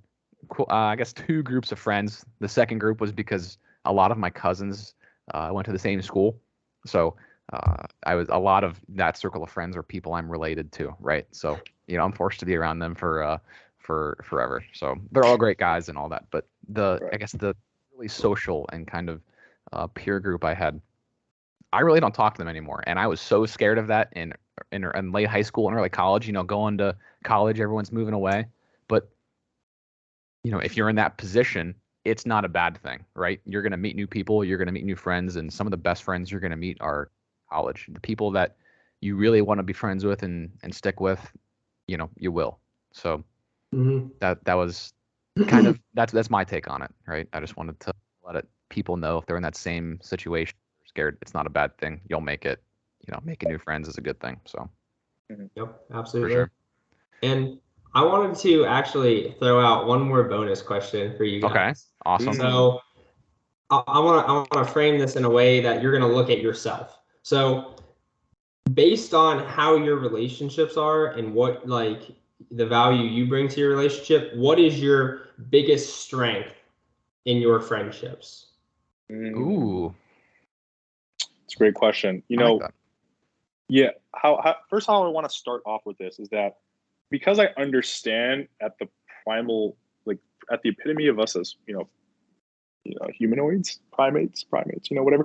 [SPEAKER 1] I guess, 2 groups of friends. The second group was because a lot of my cousins went to the same school. So I was, a lot of that circle of friends are people I'm related to, right? So, I'm forced to be around them for forever. So they're all great guys and all that. But I guess the really social and kind of peer group I had, I really don't talk to them anymore. And I was so scared of that in late high school and early college, going to college, everyone's moving away. But, if you're in that position, it's not a bad thing, right? You're going to meet new people, you're going to meet new friends, and some of the best friends you're going to meet are college. The people that you really want to be friends with and stick with, you will. So that was kind of, that's my take on it, right? I just wanted to let people know if they're in that same situation, scared, it's not a bad thing. You'll make it. Making new friends is a good thing. So
[SPEAKER 3] yep, absolutely.
[SPEAKER 1] For sure.
[SPEAKER 3] And I wanted to actually throw out one more bonus question for you guys.
[SPEAKER 1] Okay, awesome.
[SPEAKER 3] So I want to frame this in a way that you're going to look at yourself. So based on how your relationships are and what like the value you bring to your relationship, what is your biggest strength in your friendships?
[SPEAKER 1] Ooh,
[SPEAKER 2] it's a great question. Yeah. How first, how I want to start off with this is that because I understand at the primal, like at the epitome of us as, humanoids, primates, whatever,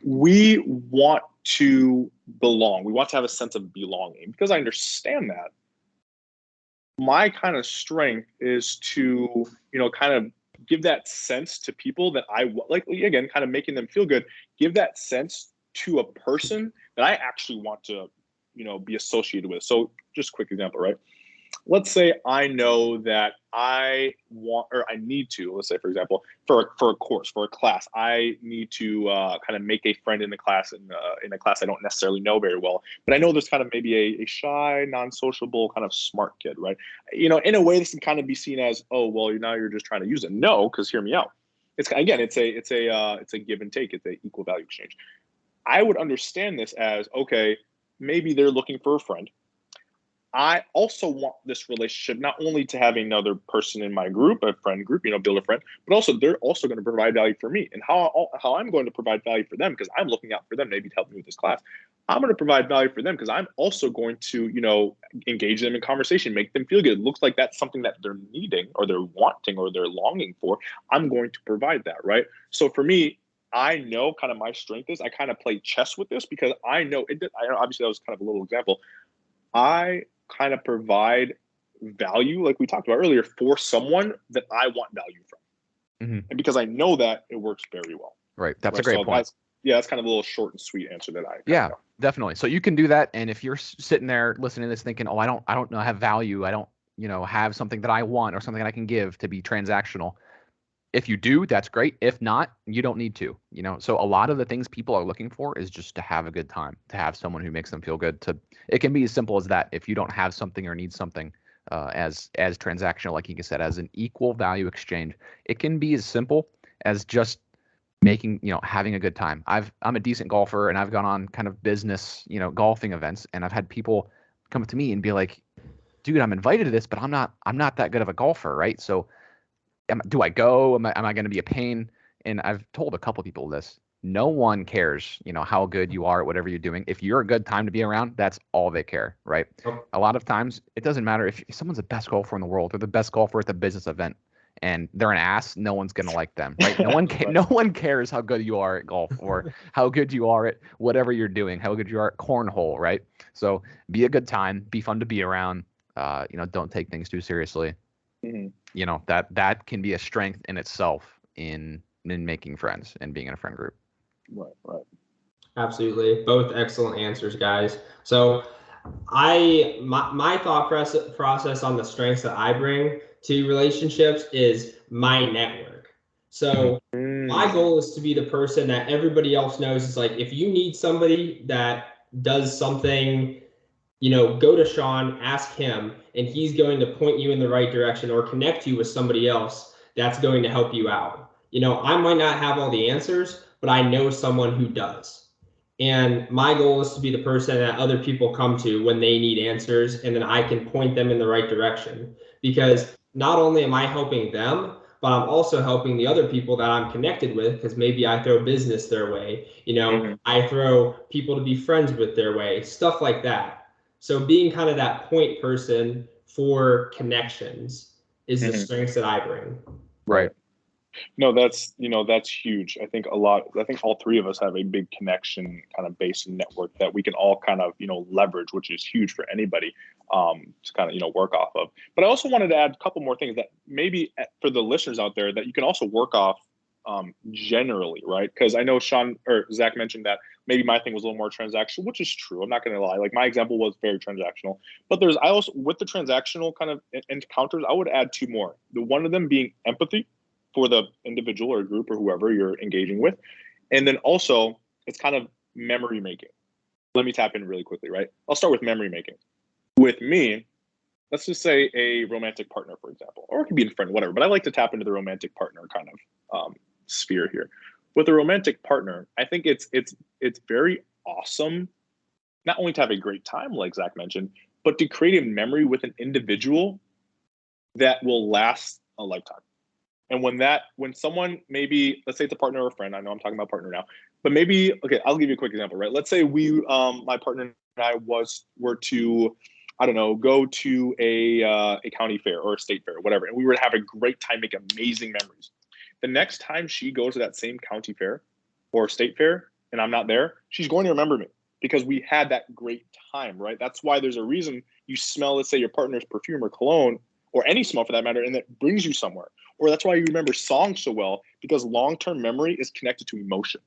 [SPEAKER 2] we want to belong. We want to have a sense of belonging. Because I understand that, my kind of strength is to, kind of give that sense to people that I like, again, kind of making them feel good, give that sense to a person that I actually want to, be associated with. So just a quick example, right? Let's say I know that I want, or I need to, let's say, for example, for a course, for a class, I need to kind of make a friend in the class, in a class I don't necessarily know very well, but I know there's kind of maybe a shy, non-sociable, kind of smart kid, right? In a way, this can kind of be seen as, oh, well, now you're just trying to use it. No, because hear me out. It's a give and take. It's an equal value exchange. I would understand this as, okay, maybe they're looking for a friend. I also want this relationship not only to have another person in my group, a friend group, build a friend, but also they're also going to provide value for me. And how I'm going to provide value for them, because I'm looking out for them, maybe to help me with this class. I'm going to provide value for them because I'm also going to, engage them in conversation, make them feel good. It looks like that's something that they're needing or they're wanting or they're longing for. I'm going to provide that, right? So for me, I know kind of my strength is I kind of play chess with this because I know obviously that was kind of a little example. I kind of provide value, like we talked about earlier, for someone that I want value from.
[SPEAKER 1] Mm-hmm.
[SPEAKER 2] And because I know that, it works very well.
[SPEAKER 1] Right. That's a great point.
[SPEAKER 2] That's kind of a little short and sweet answer that I
[SPEAKER 1] know. Definitely. So you can do that. And if you're sitting there listening to this thinking, oh, I don't know, have value. I don't, have something that I want or something that I can give to be transactional. If you do, that's great. If not, you don't need to, So a lot of the things people are looking for is just to have a good time, to have someone who makes them feel good. It can be as simple as that. If you don't have something or need something as transactional, like you said, as an equal value exchange, it can be as simple as just making, having a good time. I'm a decent golfer, and I've gone on kind of business, golfing events, and I've had people come up to me and be like, dude, I'm invited to this, but I'm not that good of a golfer, right? So do I go? Am I going to be a pain? And I've told a couple people this. No one cares, how good you are at whatever you're doing. If you're a good time to be around, that's all they care, right? A lot of times, it doesn't matter if someone's the best golfer in the world or the best golfer at the business event, and they're an ass, no one's going to like them, right? No one no one cares how good you are at golf or how good you are at whatever you're doing, how good you are at cornhole, right? So be a good time, be fun to be around, don't take things too seriously. Mm-hmm. That can be a strength in itself in making friends and being in a friend group.
[SPEAKER 2] Right.
[SPEAKER 3] Absolutely. Both excellent answers, guys. So my thought process on the strengths that I bring to relationships is my network. So my goal is to be the person that everybody else knows is like, if you need somebody that does something, go to Sean, ask him, and he's going to point you in the right direction or connect you with somebody else that's going to help you out. I might not have all the answers, but I know someone who does. And my goal is to be the person that other people come to when they need answers, and then I can point them in the right direction. Because not only am I helping them, but I'm also helping the other people that I'm connected with, because maybe I throw business their way, I throw people to be friends with their way, stuff like that. So being kind of that point person for connections is the strengths that I bring.
[SPEAKER 1] Right.
[SPEAKER 2] No, that's huge. I think all three of us have a big connection kind of base and network that we can all kind of, leverage, which is huge for anybody to kind of, work off of. But I also wanted to add a couple more things that maybe for the listeners out there that you can also work off generally, right? Because I know Sean or Zach mentioned that maybe my thing was a little more transactional, which is true. I'm not going to lie. Like my example was very transactional, but I also, with the transactional kind of encounters, I would add two more. The one of them being empathy for the individual or group or whoever you're engaging with. And then also it's kind of memory making. Let me tap in really quickly, right? I'll start with memory making. With me, let's just say a romantic partner, for example, or it could be a friend, whatever, but I like to tap into the romantic partner kind of sphere here. With a romantic partner, I think it's very awesome, not only to have a great time, like Zach mentioned, but to create a memory with an individual that will last a lifetime. And when someone, maybe, let's say it's a partner or a friend, I know I'm talking about partner now, but maybe, okay, I'll give you a quick example, right? Let's say my partner and I were to, I don't know, go to a county fair or a state fair or whatever, and we were to have a great time, make amazing memories. The next time she goes to that same county fair or state fair and I'm not there, she's going to remember me because we had that great time, right? That's why there's a reason you smell, let's say, your partner's perfume or cologne, or any smell for that matter, and that brings you somewhere. Or that's why you remember songs so well, because long-term memory is connected to emotion,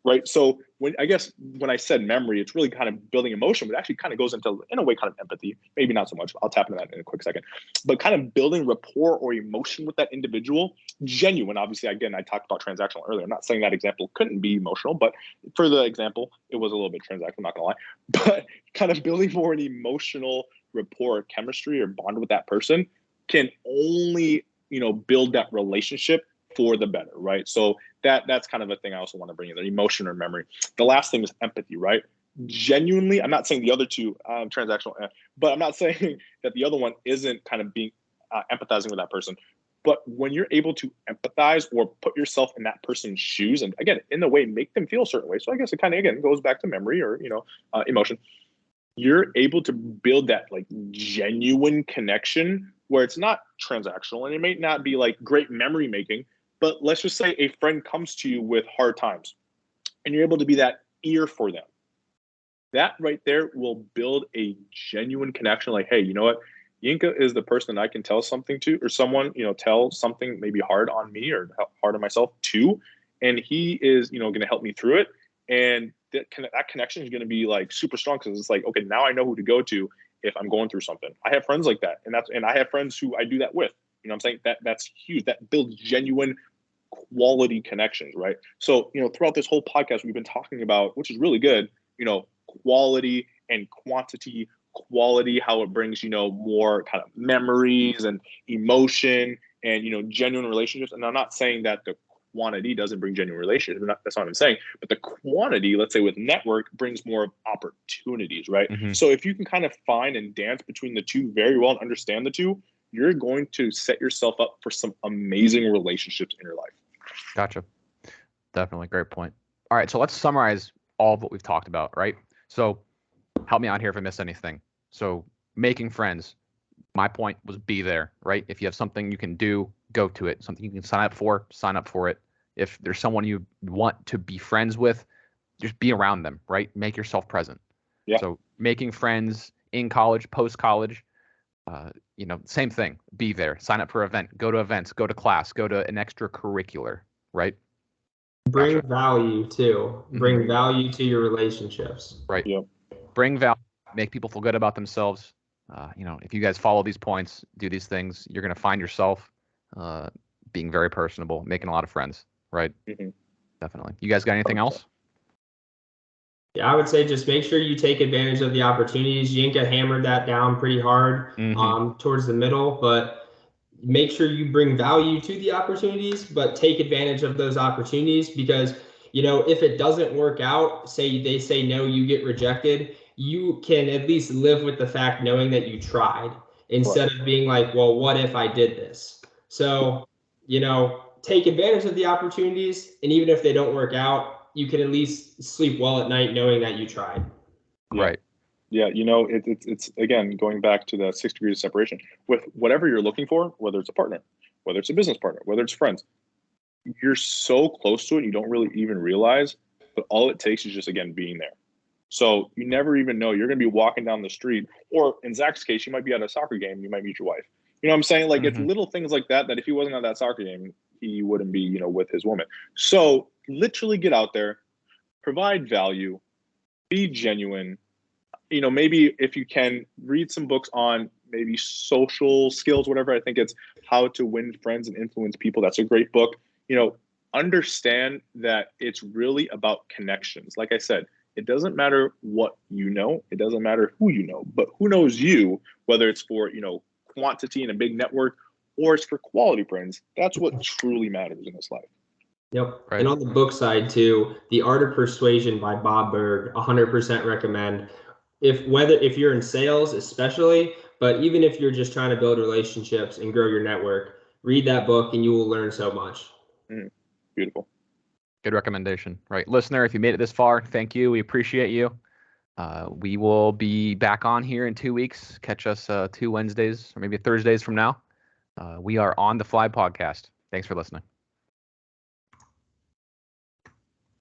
[SPEAKER 2] right? So when I said memory, it's really kind of building emotion, but it actually kind of goes into, in a way, kind of empathy. Maybe not so much. I'll tap into that in a quick second. But kind of building rapport or emotion with that individual, genuine. Obviously, again, I talked about transactional earlier. I'm not saying that example couldn't be emotional, but for the example, it was a little bit transactional, I'm not gonna lie. But kind of building more an emotional rapport, chemistry, or bond with that person can only, build that relationship for the better, right? So that's kind of a thing I also want to bring in, the emotion or memory. The last thing is empathy, right? Genuinely, I'm not saying the other two transactional, but I'm not saying that the other one isn't kind of being empathizing with that person. But when you're able to empathize or put yourself in that person's shoes, and again, in a way, make them feel a certain way. So I guess it kind of, again, goes back to memory or, emotion. You're able to build that like genuine connection where it's not transactional, and it may not be like great memory making, but let's just say a friend comes to you with hard times and you're able to be that ear for them. That right there will build a genuine connection. Like, hey, you know what? Yinka is the person I can tell something to, or someone, tell something maybe hard on me or hard on myself to, and he is, going to help me through it. And that connection is going to be like super strong because it's like, okay, now I know who to go to if I'm going through something. I have friends like that, and I have friends who I do that with. I'm saying that's huge. That builds genuine quality connections, right? So, throughout this whole podcast, we've been talking about, which is really good, quality and quantity. Quality, how it brings, more kind of memories and emotion and, genuine relationships. And I'm not saying that the quantity doesn't bring genuine relationships. That's not what I'm saying. But the quantity, let's say with network, brings more opportunities, right?
[SPEAKER 1] Mm-hmm.
[SPEAKER 2] So if you can kind of find and dance between the two very well and understand the two, you're going to set yourself up for some amazing relationships in your life.
[SPEAKER 1] Gotcha. Definitely. Great point. All right. So let's summarize all of what we've talked about, right? So help me out here if I missed anything. So making friends, my point was be there, right? If you have something you can do, go to it. Something you can sign up for it. If there's someone you want to be friends with, just be around them, right? Make yourself present.
[SPEAKER 2] Yeah.
[SPEAKER 1] So making friends in college, post-college, same thing. Be there. Sign up for events, go to class, go to an extracurricular, right?
[SPEAKER 3] Bring value too. Bring
[SPEAKER 1] Mm-hmm.
[SPEAKER 3] value to your relationships.
[SPEAKER 1] Right.
[SPEAKER 2] Yep.
[SPEAKER 1] Bring value. Make people feel good about themselves. If you guys follow these points, do these things, you're going to find yourself being very personable, making a lot of friends, right?
[SPEAKER 2] Mm-hmm.
[SPEAKER 1] Definitely. You guys got anything else?
[SPEAKER 3] Yeah, I would say just make sure you take advantage of the opportunities. Yinka hammered that down pretty hard towards the middle, but make sure you bring value to the opportunities, but take advantage of those opportunities because, if it doesn't work out, say they say no, you get rejected, you can at least live with the fact knowing that you tried instead of being like, well, what if I did this? So, take advantage of the opportunities. And even if they don't work out, you can at least sleep well at night knowing that you tried.
[SPEAKER 2] Yeah.
[SPEAKER 1] Right.
[SPEAKER 2] Yeah, it's again going back to the 6 degrees of separation with whatever you're looking for, whether it's a partner, whether it's a business partner, whether it's friends. You're so close to it, you don't really even realize, but all it takes is just, again, being there. So you never even know. You're going to be walking down the street, or in Zach's case, you might be at a soccer game. You might meet your wife. You know what I'm saying? Like, it's little things like that if he wasn't at that soccer game, he wouldn't be, with his woman. So literally get out there, provide value, be genuine. Maybe if you can read some books on maybe social skills, whatever. I think it's How to Win Friends and Influence People. That's a great book. Understand that it's really about connections. Like I said, it doesn't matter what you know. It doesn't matter who you know, but who knows you, whether it's for, quantity in a big network or it's for quality friends. That's what truly matters in this life.
[SPEAKER 3] Yep.
[SPEAKER 1] Right.
[SPEAKER 3] And on the book side too, The Art of Persuasion by Bob Berg, 100% recommend. If you're in sales, especially, but even if you're just trying to build relationships and grow your network, read that book and you will learn so much.
[SPEAKER 2] Beautiful.
[SPEAKER 1] Good recommendation. Right. Listener, if you made it this far, thank you. We appreciate you. We will be back on here in 2 weeks. Catch us 2 Wednesdays or maybe Thursdays from now. We are On the Fly podcast. Thanks for listening.